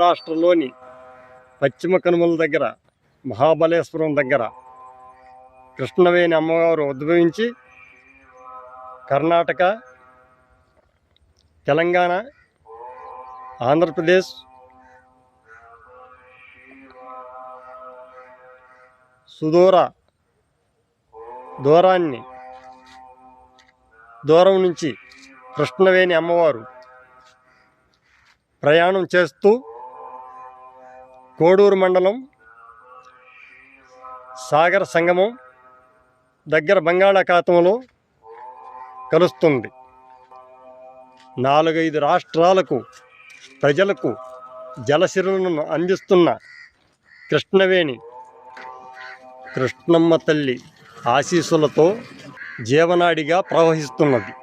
రాష్ట్రంలోని పశ్చిమ కనుమల దగ్గర మహాబలేశ్వరం దగ్గర కృష్ణవేణి అమ్మవారు ఉద్భవించి కర్ణాటక, తెలంగాణ, ఆంధ్రప్రదేశ్, దూరం నుంచి కృష్ణవేణి అమ్మవారు ప్రయాణం చేస్తూ కోడూరు మండలం సాగర సంగమం దగ్గర బంగాళాఖాతంలో కలుస్తుంది. 4-5 రాష్ట్రాలకు ప్రజలకు జలసిరులను అందిస్తున్న కృష్ణవేణి కృష్ణమ్మ తల్లి ఆశీస్సులతో జీవనాడిగా ప్రవహిస్తున్నది.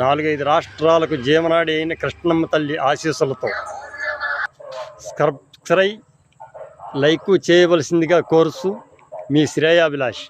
నాలుగైదు రాష్ట్రాలకు జీవనాడి అయిన కృష్ణమ్మ తల్లి ఆశీస్సులతో సబ్స్క్రైబ్, లైక్ చేయవలసిందిగా కోరుచు మీ శ్రేయాభిలాష్.